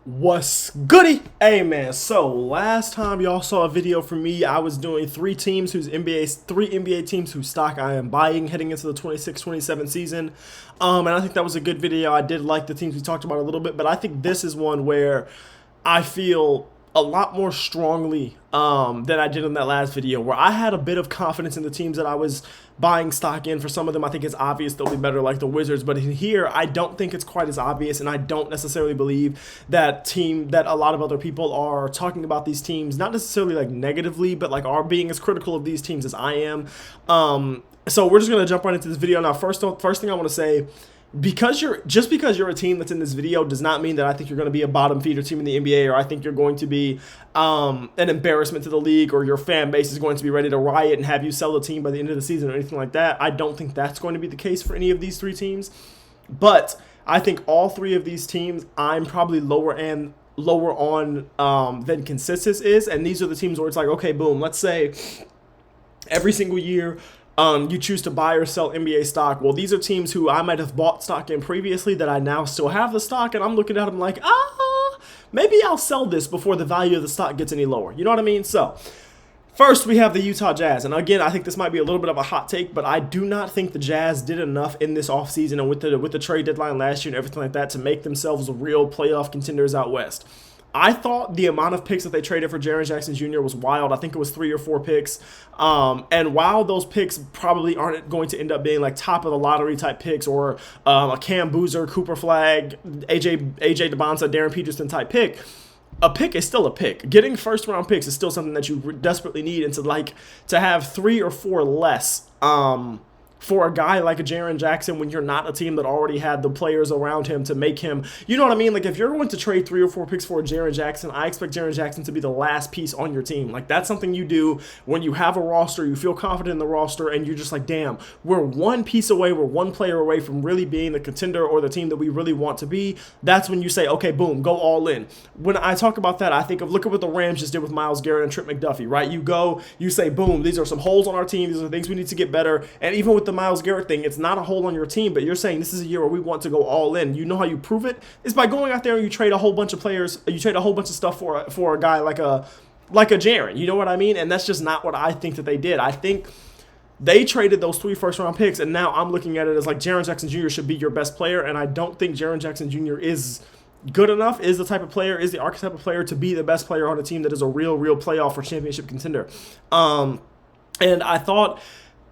What's goody? Hey man, so last time y'all saw a video from me, I was doing three NBA teams whose stock I am buying heading into the 26-27 season. And I think that was a good video. I did like the teams we talked about a little bit, but I think this is one where I feel a lot more strongly than I did in that last video, where I had a bit of confidence in the teams that I was buying stock in. For some of them, I think it's obvious they'll be better, like the Wizards, but in here, I don't think it's quite as obvious, and I don't necessarily believe that a lot of other people are talking about these teams, not necessarily like negatively, but like are being as critical of these teams as I am. So we're just gonna jump right into this video now. First thing I want to say, because you're a team that's in this video does not mean that I think you're going to be a bottom feeder team in the NBA, or I think you're going to be an embarrassment to the league, or your fan base is going to be ready to riot and have you sell the team by the end of the season or anything like that. I don't think that's going to be the case for any of these three teams, but I think all three of these teams I'm probably lower on than consensus is, and these are the teams where it's like, okay, boom, let's say every single year you choose to buy or sell NBA stock. Well, these are teams who I might have bought stock in previously that I now still have the stock, and I'm looking at them like, maybe I'll sell this before the value of the stock gets any lower. You know what I mean? So, first, we have the Utah Jazz. And again, I think this might be a little bit of a hot take, but I do not think the Jazz did enough in this offseason and with the trade deadline last year and everything like that to make themselves real playoff contenders out west. I thought the amount of picks that they traded for Jaren Jackson Jr. was wild. I think it was 3 or 4 picks. And while those picks probably aren't going to end up being like top of the lottery type picks, or a Cam Boozer, Cooper Flag, AJ DeBonsa, Darren Peterson type pick, a pick is still a pick. Getting first round picks is still something that you desperately need, and to have 3 or 4 less for a guy like a Jaren Jackson when you're not a team that already had the players around him to make him, you know what I mean? Like, if you're going to trade 3 or 4 picks for a Jaren Jackson, I expect Jaren Jackson to be the last piece on your team. Like, that's something you do when you have a roster, you feel confident in the roster, and you're just like, damn, we're one piece away, we're one player away from really being the contender or the team that we really want to be. That's when you say, okay, boom, go all in. When I talk about that, I think of, look at what the Rams just did with Myles Garrett and Trent McDuffie, right? You say, boom, these are some holes on our team, these are things we need to get better, and even with the Myles Garrett thing, it's not a hole on your team, but you're saying this is a year where we want to go all in. You know how you prove it? It's by going out there and you trade a whole bunch of players, you trade a whole bunch of stuff for a guy like a Jaren. You know what I mean? And that's just not what I think that they did. I think they traded those 3 first-round picks, and now I'm looking at it as like Jaren Jackson Jr. should be your best player, and I don't think Jaren Jackson Jr. is good enough, is the type of player, is the archetype of player to be the best player on a team that is a real playoff or championship contender. And I thought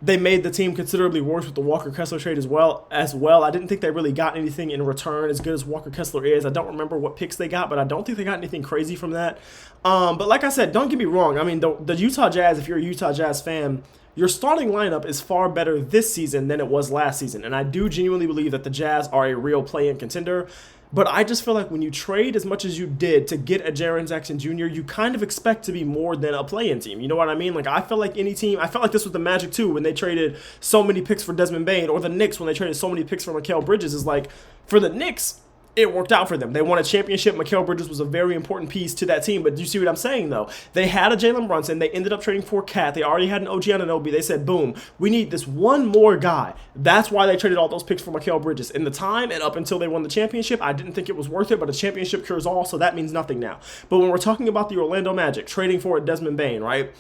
they made the team considerably worse with the Walker Kessler trade as well. I didn't think they really got anything in return as good as Walker Kessler is. I don't remember what picks they got, but I don't think they got anything crazy from that. But like I said, don't get me wrong. I mean, the Utah Jazz, if you're a Utah Jazz fan, your starting lineup is far better this season than it was last season. And I do genuinely believe that the Jazz are a real play-in contender. But I just feel like when you trade as much as you did to get a Jaren Jackson Jr., you kind of expect to be more than a play-in team. You know what I mean? Like, I feel like I felt like this with the Magic too, when they traded so many picks for Desmond Bane, or the Knicks when they traded so many picks for Mikal Bridges. Is like, for the Knicks, it worked out for them. They won a championship. Mikal Bridges was a very important piece to that team. But you see what I'm saying, though? They had a Jalen Brunson. They ended up trading for Cat. They already had an OG Anunoby. They said, boom, we need this one more guy. That's why they traded all those picks for Mikal Bridges. In the time and up until they won the championship, I didn't think it was worth it, but a championship cures all, so that means nothing now. But when we're talking about the Orlando Magic trading for a Desmond Bane, right?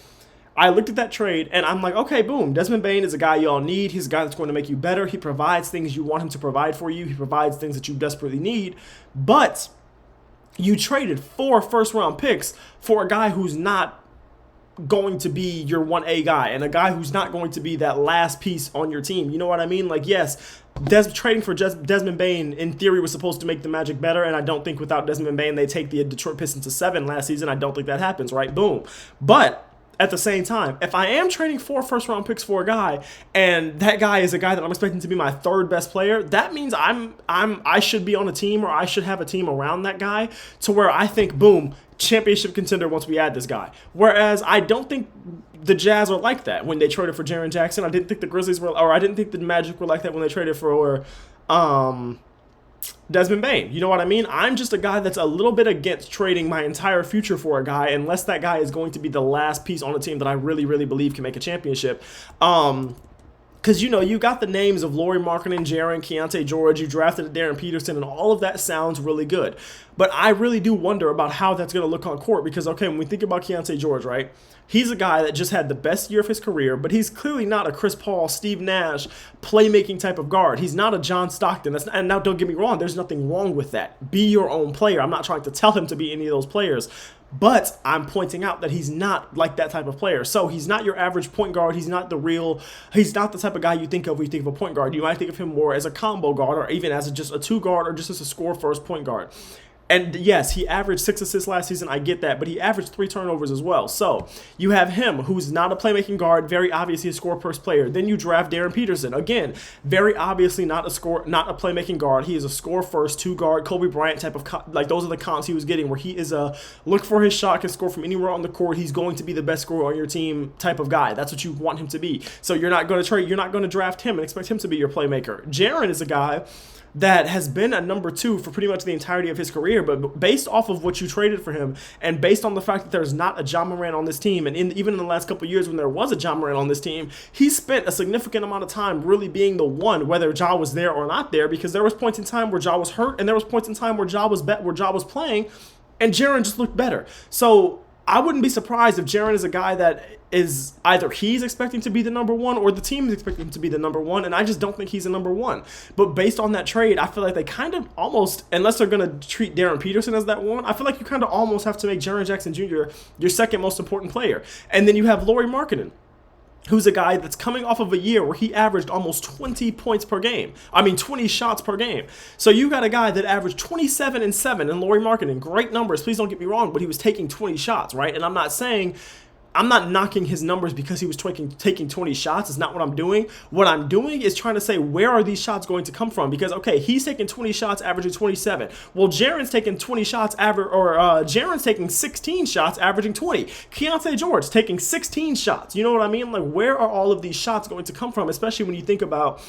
I looked at that trade, and I'm like, okay, boom, Desmond Bane is a guy y'all need. He's a guy that's going to make you better. He provides things you want him to provide for you. He provides things that you desperately need. But you traded 4 first-round picks for a guy who's not going to be your 1A guy, and a guy who's not going to be that last piece on your team. You know what I mean? Like, yes, trading for Desmond Bane, in theory, was supposed to make the Magic better, and I don't think without Desmond Bane, they take the Detroit Pistons to 7 last season. I don't think that happens, right? Boom. But at the same time, if I am trading 4 first-round picks for a guy, and that guy is a guy that I'm expecting to be my 3rd best player, that means I should be on a team, or I should have a team around that guy to where I think, boom, championship contender once we add this guy. Whereas I don't think the Jazz are like that when they traded for Jaren Jackson. I didn't think the Grizzlies were, or I didn't think the Magic were like that when they traded for Desmond Bane. You know what I mean? I'm just a guy that's a little bit against trading my entire future for a guy unless that guy is going to be the last piece on a team that I really, really believe can make a championship. because, you got the names of Lauri Markkanen, Jaren, Keontae George, you drafted Darren Peterson, and all of that sounds really good. But I really do wonder about how that's going to look on court because, okay, when we think about Keontae George, right, he's a guy that just had the best year of his career, but he's clearly not a Chris Paul, Steve Nash, playmaking type of guard. He's not a John Stockton. And now, don't get me wrong, there's nothing wrong with that. Be your own player. I'm not trying to tell him to be any of those players. But I'm pointing out that he's not like that type of player. So he's not your average point guard. He's not the type of guy you think of when you think of a point guard. You might think of him more as a combo guard or even as just a two guard or just as a score first point guard. And yes, he averaged 6 assists last season. I get that. But he averaged 3 turnovers as well. So you have him, who's not a playmaking guard, very obviously a score-first player. Then you draft Darren Peterson. Again, very obviously not a playmaking guard. He is a score-first, 2-guard, Kobe Bryant type of, those are the comps he was getting, where he is a look for his shot, can score from anywhere on the court. He's going to be the best scorer on your team type of guy. That's what you want him to be. So you're not going to draft him and expect him to be your playmaker. Jaren is a guy that has been a number 2 for pretty much the entirety of his career, but based off of what you traded for him and based on the fact that there's not a Ja Morant on this team, and even in the last couple of years when there was a Ja Morant on this team, he spent a significant amount of time really being the one, whether Ja was there or not there, because there was points in time where Ja was hurt and there was points in time where Ja was playing, and Jaren just looked better. So I wouldn't be surprised if Jaren is a guy that is either he's expecting to be the number 1 or the team is expecting him to be the number 1, and I just don't think he's a number 1. But based on that trade, I feel like they kind of almost, unless they're going to treat Darren Peterson as that one, I feel like you kind of almost have to make Jaren Jackson Jr. your second most important player. And then you have Lauri Markkanen, who's a guy that's coming off of a year where he averaged almost 20 points per game. 20 shots per game. So you got a guy that averaged 27 and 7 in Lauri Markkanen. Great numbers, please don't get me wrong, but he was taking 20 shots, right? And I'm not knocking his numbers because he was taking 20 shots. It's not what I'm doing. What I'm doing is trying to say, where are these shots going to come from? Because, okay, he's taking 20 shots, averaging 27. Well, Jaren's taking 20 shots, Jaren's taking 16 shots, averaging 20. Keontae George taking 16 shots. You know what I mean? Like, where are all of these shots going to come from? Especially when you think about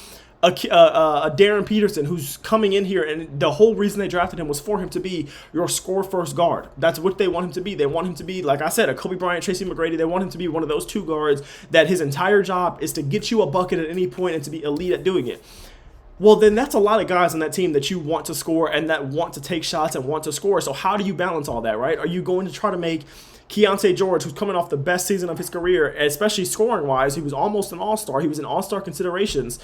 a Darren Peterson who's coming in here, and the whole reason they drafted him was for him to be your score-first guard. That's what they want him to be. They want him to be, like I said, a Kobe Bryant, Tracy McGrady. They want him to be one of those 2 guards that his entire job is to get you a bucket at any point and to be elite at doing it. Well, then that's a lot of guys on that team that you want to score and that want to take shots and want to score. So how do you balance all that, right? Are you going to try to make Keontae George, who's coming off the best season of his career, especially scoring-wise, he was almost an all-star. He was in all-star considerations.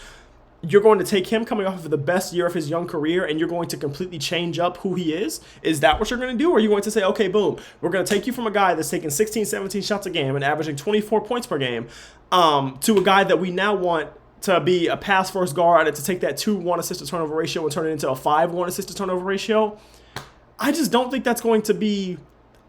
You're going to take him coming off of the best year of his young career and you're going to completely change up who he is? Is that what you're going to do? Or are you going to say, okay, boom, we're going to take you from a guy that's taking 16, 17 shots a game and averaging 24 points per game to a guy that we now want to be a pass-first guard and to take that 2-1 assist-to-turnover ratio and turn it into a 5-1 assist-to-turnover ratio? I just don't think that's going to be...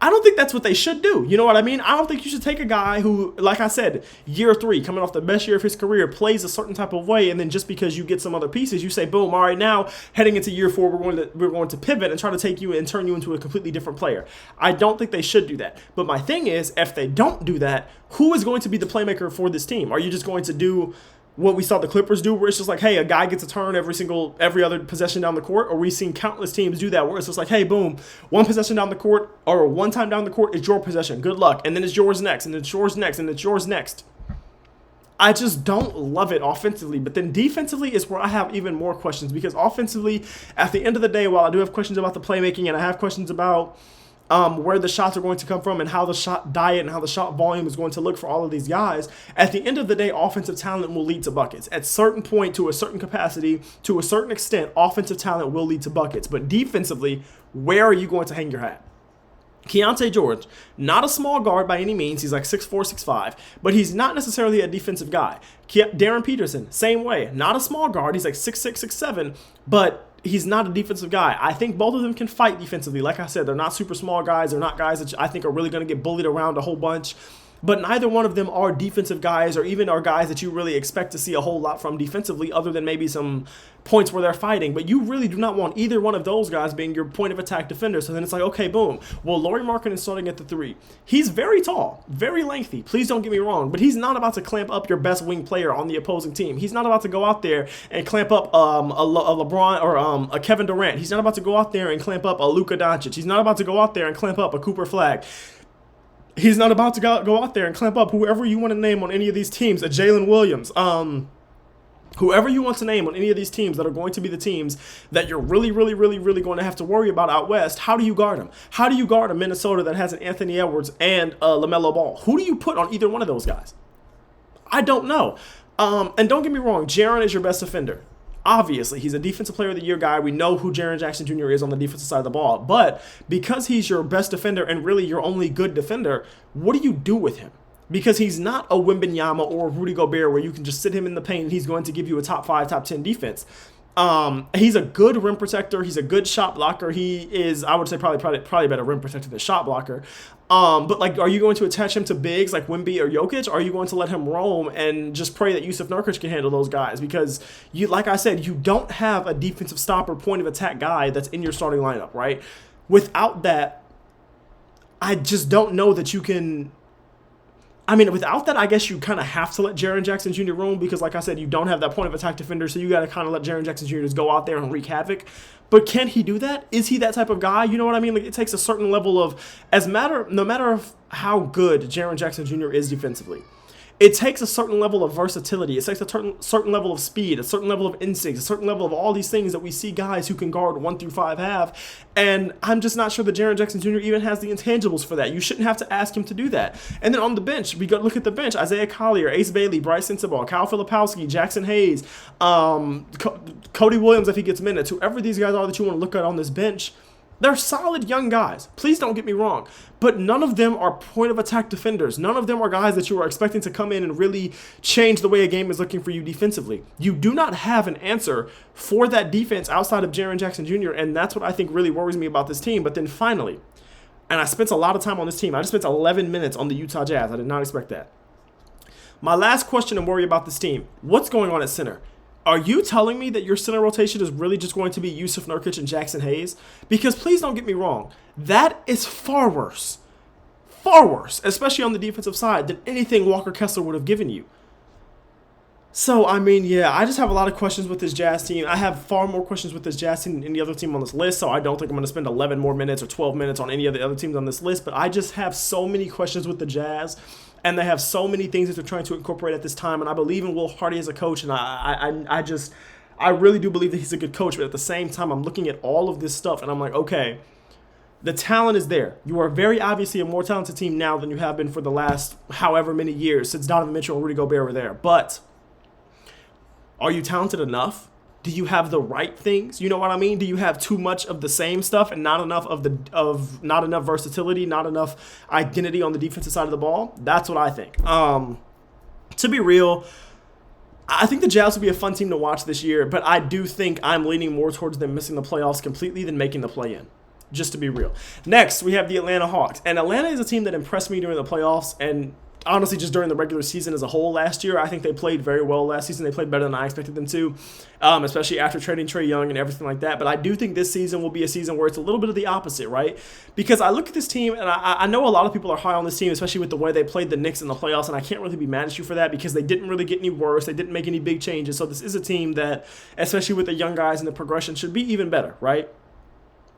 I don't think that's what they should do. You know what I mean? I don't think you should take a guy who, like I said, year 3, coming off the best year of his career, plays a certain type of way, and then just because you get some other pieces, you say, boom, all right, now, heading into year 4, we're going to pivot and try to take you and turn you into a completely different player. I don't think they should do that. But my thing is, if they don't do that, who is going to be the playmaker for this team? Are you just going to do what we saw the Clippers do, where it's just like, hey, a guy gets a turn every other possession down the court? Or we've seen countless teams do that, where it's just like, hey, boom, one possession down the court, or one time down the court, it's your possession. Good luck. And then it's yours next, and it's yours next, and it's yours next. I just don't love it offensively. But then defensively is where I have even more questions, because offensively, at the end of the day, while I do have questions about the playmaking and I have questions about where the shots are going to come from and how the shot diet and how the shot volume is going to look for all of these guys, at the end of the day, offensive talent will lead to buckets. At a certain point, to a certain capacity, to a certain extent, offensive talent will lead to buckets. But defensively, where are you going to hang your hat? Keontae George, not a small guard by any means. He's like 6'4", 6'5", but he's not necessarily a defensive guy. Darren Peterson, same way. Not a small guard. He's like 6'6", 6'7", but he's not a defensive guy. I think both of them can fight defensively. Like I said, they're not super small guys. They're not guys that I think are really going to get bullied around a whole bunch. But neither one of them are defensive guys, or even are guys that you really expect to see a whole lot from defensively, other than maybe some points where they're fighting. But you really do not want either one of those guys being your point of attack defender. So then it's like, okay, boom. Well, Lauri Markkanen is starting at the 3. He's very tall, very lengthy. Please don't get me wrong, but he's not about to clamp up your best wing player on the opposing team. He's not about to go out there and clamp up a LeBron or a Kevin Durant. He's not about to go out there and clamp up a Luka Doncic. He's not about to go out there and clamp up a Cooper Flag. He's not about to go out there and clamp up whoever you want to name on any of these teams, a Jalen Williams, Whoever you want to name on any of these teams that are going to be the teams that you're really, really, really, really going to have to worry about out west, how do you guard them? How do you guard a Minnesota that has an Anthony Edwards and a LaMelo Ball? Who do you put on either one of those guys? I don't know. And don't get me wrong, Jaren is your best defender. Obviously, he's a Defensive Player of the Year guy. We know who Jaren Jackson Jr. is on the defensive side of the ball. But because he's your best defender and really your only good defender, what do you do with him? Because he's not a Wembanyama or a Rudy Gobert where you can just sit him in the paint and he's going to give you a top 5, top 10 defense. He's a good rim protector. He's a good shot blocker. He is, I would say, probably better rim protector than shot blocker. But like, are you going to attach him to bigs like Wemby or Jokic? Or are you going to let him roam and just pray that Yusuf Nurkic can handle those guys? Because you, like I said, you don't have a defensive stopper, point of attack guy that's in your starting lineup, right? Without that, I just don't know that you can. I mean, without that, I guess you kind of have to let Jaren Jackson Jr. roam because, like I said, you don't have that point of attack defender, so you got to kind of let Jaren Jackson Jr. just go out there and wreak havoc. But can he do that? Is he that type of guy? You know what I mean? Like, it takes a certain level of, no matter of how good Jaren Jackson Jr. is defensively, it takes a certain level of versatility. It takes a certain level of speed, a certain level of instincts, a certain level of all these things that we see guys who can guard 1 through 5 have. And I'm just not sure that Jaren Jackson Jr. even has the intangibles for that. You shouldn't have to ask him to do that. And then on the bench, we go look at the bench. Isaiah Collier, Ace Bailey, Bryce Sensabaugh, Kyle Filipowski, Jackson Hayes, Cody Williams if he gets minutes. Whoever these guys are that you want to look at on this bench, they're solid young guys. Please don't get me wrong. But none of them are point of attack defenders. None of them are guys that you are expecting to come in and really change the way a game is looking for you defensively. You do not have an answer for that defense outside of Jaren Jackson Jr., and that's what I think really worries me about this team. But then finally, and I spent a lot of time on this team. I just spent 11 minutes on the Utah Jazz. I did not expect that. My last question and worry about this team, what's going on at center? Are you telling me that your center rotation is really just going to be Yusuf Nurkic and Jackson Hayes? Because please don't get me wrong, that is far worse, especially on the defensive side, than anything Walker Kessler would have given you. So, I mean, yeah, I just have a lot of questions with this Jazz team. I have far more questions with this Jazz team than any other team on this list, so I don't think I'm going to spend 11 more minutes or 12 minutes on any of the other teams on this list, but I just have so many questions with the Jazz. And they have so many things that they're trying to incorporate at this time. And I believe in Will Hardy as a coach. And I really do believe that he's a good coach. But at the same time, I'm looking at all of this stuff. And I'm like, okay, the talent is there. You are very obviously a more talented team now than you have been for the last however many years since Donovan Mitchell and Rudy Gobert were there. But are you talented enough? Do you have the right things? You know what I mean? Do you have too much of the same stuff and not enough not enough versatility, not enough identity on the defensive side of the ball? That's what I think. To be real, I think the Jazz will be a fun team to watch this year, but I do think I'm leaning more towards them missing the playoffs completely than making the play-in. Just to be real. Next, we have the Atlanta Hawks. And Atlanta is a team that impressed me during the playoffs and honestly just during the regular season as a whole last year. I think they played very well last season. They played better than I expected them to, especially after trading Trae Young and everything like that. But I do think this season will be a season where it's a little bit of the opposite, right? Because I look at this team, and I know a lot of people are high on this team, especially with the way they played the Knicks in the playoffs, and I can't really be mad at you for that because they didn't really get any worse. They didn't make any big changes. So this is a team that, especially with the young guys and the progression, should be even better, right?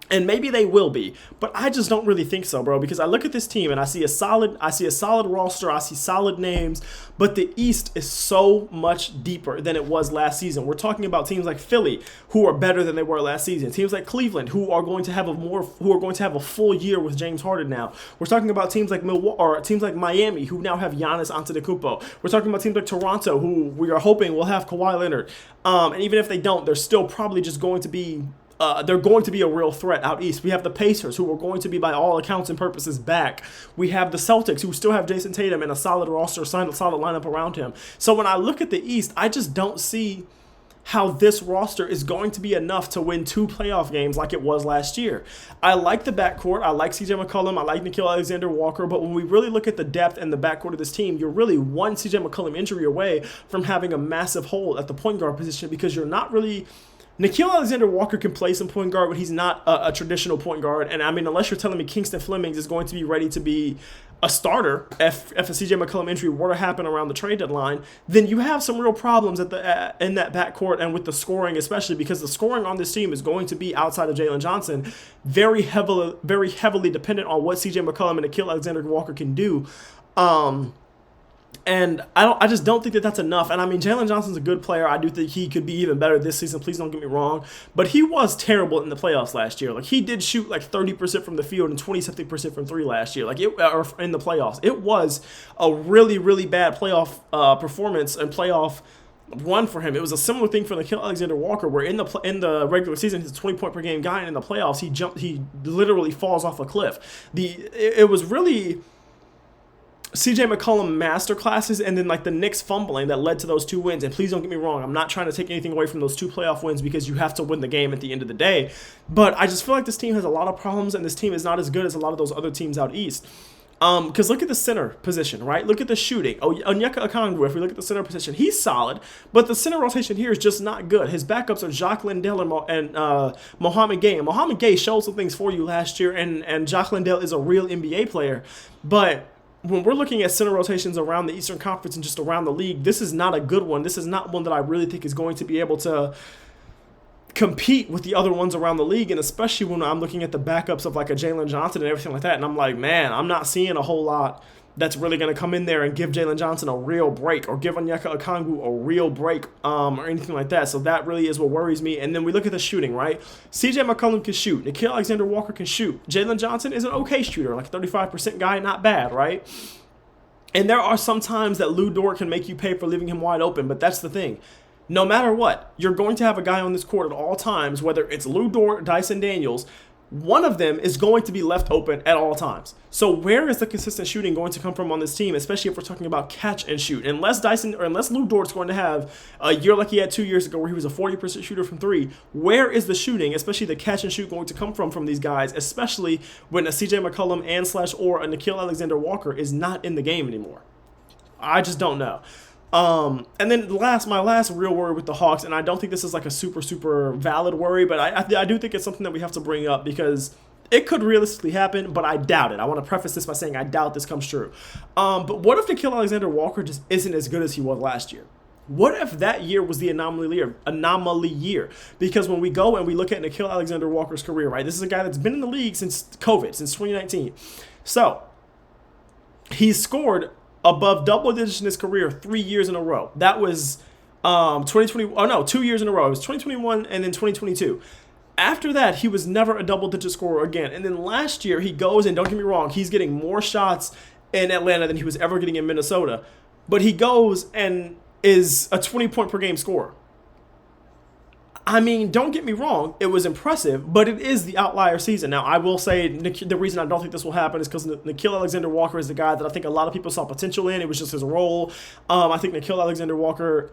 And maybe they will be, but I just don't really think so, bro, because I look at this team and I see a solid roster, I see solid names, but the East is so much deeper than it was last season. We're talking about teams like Philly, who are better than they were last season. Teams like Cleveland, who are going to have a full year with James Harden now. We're talking about teams like Milwaukee, or teams like Miami, who now have Giannis Antetokounmpo. We're talking about teams like Toronto, who we are hoping will have Kawhi Leonard. And even if they don't, they're still probably just going to be they're going to be a real threat out east. We have the Pacers, who are going to be, by all accounts and purposes, back. We have the Celtics, who still have Jason Tatum and a solid roster, solid lineup around him. So when I look at the East, I just don't see how this roster is going to be enough to win 2 playoff games like it was last year. I like the backcourt. I like CJ McCollum. I like Nickeil Alexander-Walker. But when we really look at the depth and the backcourt of this team, you're really one CJ McCollum injury away from having a massive hole at the point guard position because you're not really – Nickeil Alexander-Walker can play some point guard, but he's not a traditional point guard. And, I mean, unless you're telling me Kingston Flemings is going to be ready to be a starter if a CJ McCollum injury were to happen around the trade deadline, then you have some real problems in that backcourt and with the scoring, especially because the scoring on this team is going to be, outside of Jalen Johnson, very heavily dependent on what CJ McCollum and Nickeil Alexander-Walker can do. And I just don't think that that's enough. And I mean, Jalen Johnson's a good player. I do think he could be even better this season. Please don't get me wrong. But he was terrible in the playoffs last year. Like, he did shoot like 30% from the field and 20-something% from three last year. Like, or in the playoffs, it was a really, really bad playoff performance and playoff run for him. It was a similar thing for Nickeil Alexander-Walker, where in the regular season he's a 20-point per game guy, and in the playoffs he literally falls off a cliff. It was really CJ McCollum masterclasses and then like the Knicks fumbling that led to those 2 wins. And please don't get me wrong, I'm not trying to take anything away from those 2 playoff wins, because you have to win the game at the end of the day. But I just feel like this team has a lot of problems, and this team is not as good as a lot of those other teams out east. Because look at the center position, right? Look at the shooting. Oh, Onyeka Okongwu, if we look at the center position, he's solid, but the center rotation here is just not good. His backups are Jacques Lindell and Mohamed Gay. And Mohamed Gay showed some things for you last year, and Jacques Lindell is a real NBA player. But when we're looking at center rotations around the Eastern Conference and just around the league, this is not a good one. This is not one that I really think is going to be able to compete with the other ones around the league, and especially when I'm looking at the backups of like a Jalen Johnson and everything like that, and I'm like, man, I'm not seeing a whole lot that's really going to come in there and give Jalen Johnson a real break, or give Onyeka Okongwu a real break, or anything like that. So that really is what worries me. And then we look at the shooting, right? CJ McCollum can shoot. Nickeil Alexander-Walker can shoot. Jalen Johnson is an okay shooter, like a 35% guy, not bad, right? And there are some times that Lu Dort can make you pay for leaving him wide open, but that's the thing. No matter what, you're going to have a guy on this court at all times, whether it's Lu Dort, Dyson Daniels, one of them is going to be left open at all times. So where is the consistent shooting going to come from on this team, especially if we're talking about catch and shoot? Unless Lu Dort's going to have a year like he had 2 years ago where he was a 40% shooter from three, where is the shooting, especially the catch and shoot, going to come from these guys, especially when a CJ McCollum or a Nickeil Alexander-Walker is not in the game anymore? I just don't know. And then my last real worry with the Hawks, and I don't think this is like a super valid worry, but I do think it's something that we have to bring up, because it could realistically happen, but I doubt it. I want to preface this by saying I doubt this comes true. But what if Nickeil Alexander-Walker just isn't as good as he was last year? What if that year was the anomaly year? Because when we go and we look at Nickeil Alexander-Walker's career, right, this is a guy that's been in the league since COVID, since 2019. So he's scored above double digits in his career 3 years in a row. That was 2020. Oh no, 2 years in a row. It was 2021 and then 2022. After that, he was never a double-digit scorer again. And then last year, he goes, and don't get me wrong, he's getting more shots in Atlanta than he was ever getting in Minnesota. But he goes and is a 20-point-per-game scorer. I mean, don't get me wrong, it was impressive, but it is the outlier season. Now, I will say the reason I don't think this will happen is because Nickeil Alexander-Walker is the guy that I think a lot of people saw potential in. It was just his role. I think Nickeil Alexander-Walker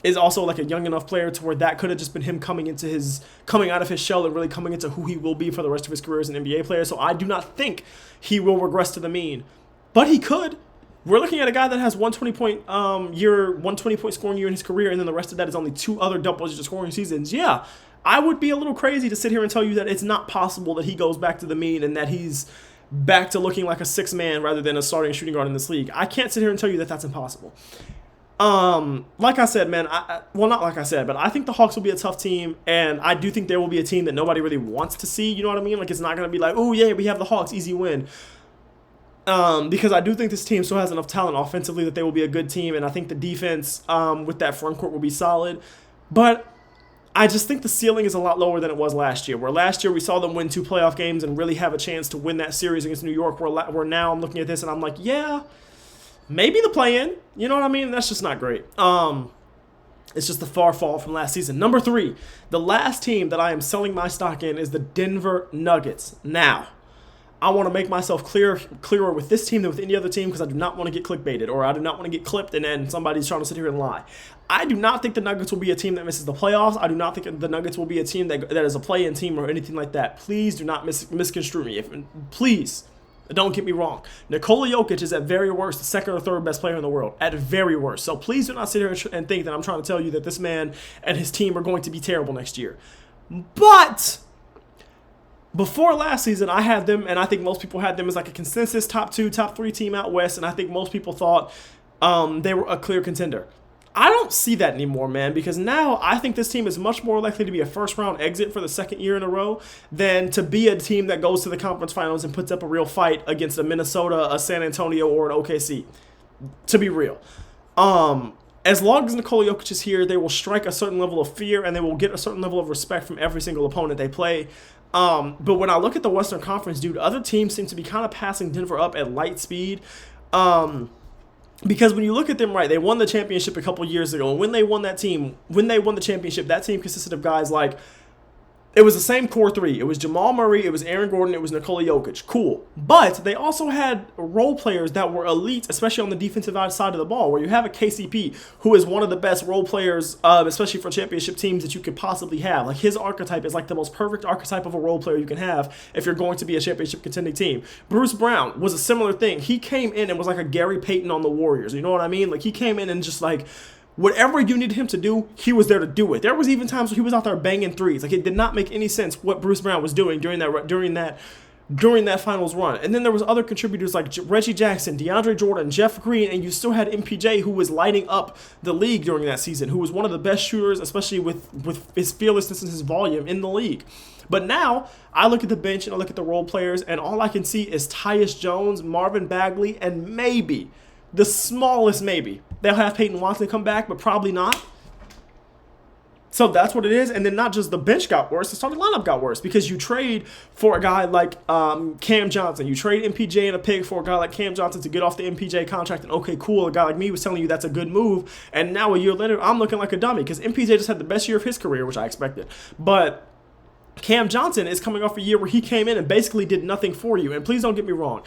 is also like a young enough player to where that could have just been him coming out of his shell and really coming into who he will be for the rest of his career as an NBA player. So I do not think he will regress to the mean, but he could. We're looking at a guy that has 120-point scoring year in his career, and then the rest of that is only 2 other double-digit scoring seasons. Yeah, I would be a little crazy to sit here and tell you that it's not possible that he goes back to the mean and that he's back to looking like a 6-man rather than a starting shooting guard in this league. I can't sit here and tell you that that's impossible. Like I said, man, not like I said, but I think the Hawks will be a tough team, and I do think there will be a team that nobody really wants to see. You know what I mean? Like, it's not going to be like, oh, yeah, we have the Hawks, easy win. Because I do think this team still has enough talent offensively that they will be a good team, and I think the defense with that front court will be solid. But I just think the ceiling is a lot lower than it was last year, where last year we saw them win 2 playoff games and really have a chance to win that series against New York, where now I'm looking at this and I'm like, yeah, maybe the play-in. You know what I mean? That's just not great. It's just the far fall from last season. Number 3, the last team that I am selling my stock in is the Denver Nuggets. Now, I want to make myself clearer with this team than with any other team, because I do not want to get clickbaited, or I do not want to get clipped and then somebody's trying to sit here and lie. I do not think the Nuggets will be a team that misses the playoffs. I do not think the Nuggets will be a team that is a play-in team or anything like that. Please do not misconstrue me. Please, don't get me wrong. Nikola Jokic is at very worst the 2nd or 3rd best player in the world. At very worst. So please do not sit here and think that I'm trying to tell you that this man and his team are going to be terrible next year. But before last season, I had them, and I think most people had them as like a consensus top 2, top 3 team out west, and I think most people thought they were a clear contender. I don't see that anymore, man, because now I think this team is much more likely to be a first-round exit for the 2nd year in a row than to be a team that goes to the conference finals and puts up a real fight against a Minnesota, a San Antonio, or an OKC. to be real. As long as Nikola Jokic is here, they will strike a certain level of fear and they will get a certain level of respect from every single opponent they play. But when I look at the Western Conference, dude, other teams seem to be kind of passing Denver up at light speed. Because when you look at them, right, they won the championship a couple years ago. And when they won the championship, that team consisted of guys like, it was the same core three. It was Jamal Murray, it was Aaron Gordon, it was Nikola Jokic. Cool. But they also had role players that were elite, especially on the defensive side of the ball, where you have a KCP, who is one of the best role players, especially for championship teams, that you could possibly have. Like, his archetype is like the most perfect archetype of a role player you can have if you're going to be a championship contending team. Bruce Brown was a similar thing. He came in and was like a Gary Payton on the Warriors. You know what I mean? Like, he came in and just like, whatever you needed him to do, he was there to do it. There was even times where he was out there banging threes. Like, it did not make any sense what Bruce Brown was doing during that finals run. And then there was other contributors like Reggie Jackson, DeAndre Jordan, Jeff Green, and you still had MPJ, who was lighting up the league during that season, who was one of the best shooters, especially with his fearlessness and his volume in the league. But now, I look at the bench and I look at the role players, and all I can see is Tyus Jones, Marvin Bagley, and maybe, the smallest maybe, they'll have Peyton Watson come back, but probably not. So that's what it is. And then not just the bench got worse, the starting lineup got worse, because you trade for a guy like Cam Johnson. You trade MPJ and a pick for a guy like Cam Johnson to get off the MPJ contract. And okay, cool, a guy like me was telling you that's a good move. And now a year later, I'm looking like a dummy because MPJ just had the best year of his career, which I expected. But Cam Johnson is coming off a year where he came in and basically did nothing for you. And please don't get me wrong.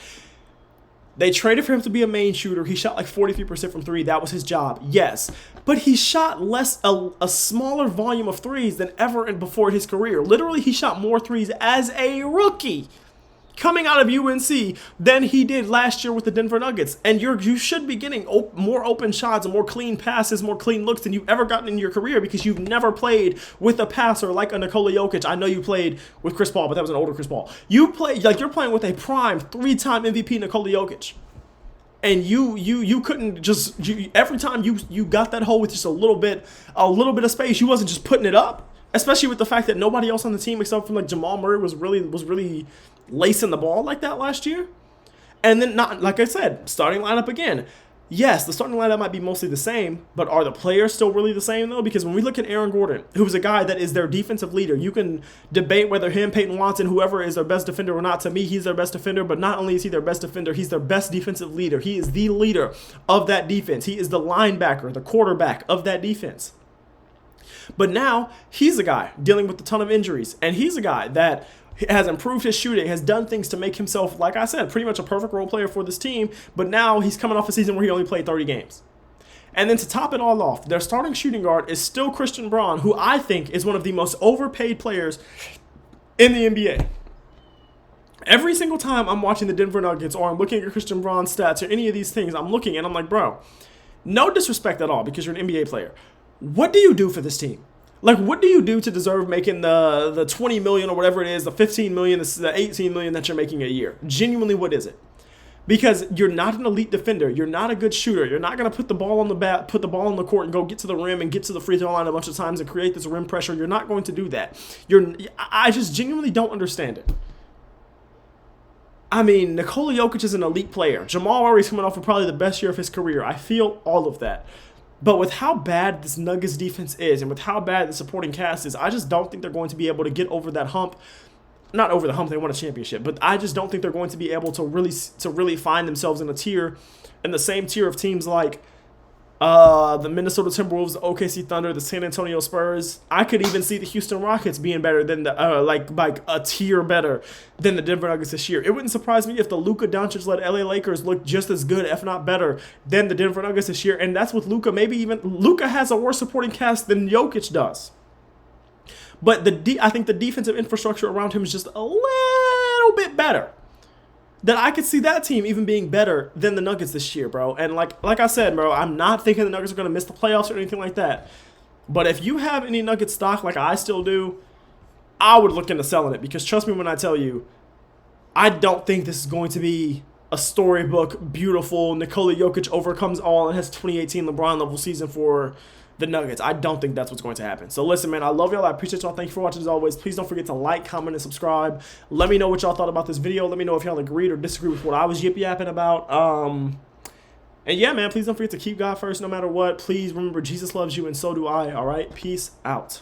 They traded for him to be a main shooter. He shot like 43% from three. That was his job, yes. But he shot a smaller volume of threes than ever before his career. Literally, he shot more threes as a rookie coming out of UNC than he did last year with the Denver Nuggets. And you should be getting more open shots and more clean passes, more clean looks than you've ever gotten in your career, because you've never played with a passer like a Nikola Jokic. I know you played with Chris Paul, but that was an older Chris Paul. You're playing with a prime 3-time MVP Nikola Jokic. And you couldn't just, every time you got that hole with just a little bit of space, you wasn't just putting it up. Especially with the fact that nobody else on the team except for like Jamal Murray was really lacing the ball like that last year. And then, not like I said, starting lineup again. Yes, the starting lineup might be mostly the same, but are the players still really the same though? Because when we look at Aaron Gordon, who's a guy that is their defensive leader, you can debate whether him, Peyton Watson, whoever is their best defender or not. To me, he's their best defender, but not only is he their best defender, he's their best defensive leader. He is the leader of that defense. He is the linebacker, the quarterback of that defense. But now he's a guy dealing with a ton of injuries, and he's a guy that has improved his shooting, has done things to make himself, like I said, pretty much a perfect role player for this team. But now he's coming off a season where he only played 30 games. And then to top it all off, their starting shooting guard is still Christian Braun, who I think is one of the most overpaid players in the NBA. Every single time I'm watching the Denver Nuggets or I'm looking at Christian Braun's stats or any of these things, I'm looking and I'm like, bro, no disrespect at all because you're an NBA player. What do you do for this team? Like, what do you do to deserve making the 20 million or whatever it is, the 15 million, the 18 million that you're making a year? Genuinely, what is it? Because you're not an elite defender. You're not a good shooter. You're not going to put the ball on the court and go get to the rim and get to the free throw line a bunch of times and create this rim pressure. You're not going to do that. I just genuinely don't understand it. I mean, Nikola Jokic is an elite player. Jamal Murray's coming off of probably the best year of his career. I feel all of that. But with how bad this Nuggets defense is and with how bad the supporting cast is, I just don't think they're going to be able to get over that hump. Not over the hump, they won a championship, but I just don't think they're going to be able to really find themselves in the same tier of teams like the Minnesota Timberwolves, the OKC Thunder, the San Antonio Spurs. I could even see the Houston Rockets being better than like a tier better than the Denver Nuggets this year. It wouldn't surprise me if the Luka Doncic-led LA Lakers looked just as good, if not better, than the Denver Nuggets this year. And that's with Luka. Maybe even Luka has a worse supporting cast than Jokic does. But I think the defensive infrastructure around him is just a little bit better. That I could see that team even being better than the Nuggets this year, bro. And like I said, bro, I'm not thinking the Nuggets are going to miss the playoffs or anything like that. But if you have any Nuggets stock like I still do, I would look into selling it. Because trust me when I tell you, I don't think this is going to be a storybook, beautiful, Nikola Jokic overcomes all and has 2018 LeBron level season for the Nuggets. I don't think that's what's going to happen. So listen, man, I love y'all. I appreciate y'all. Thank you for watching as always. Please don't forget to like, comment, and subscribe. Let me know what y'all thought about this video. Let me know if y'all agreed or disagreed with what I was yip-yapping about. And yeah, man, please don't forget to keep God first no matter what. Please remember Jesus loves you and so do I. All right. Peace out.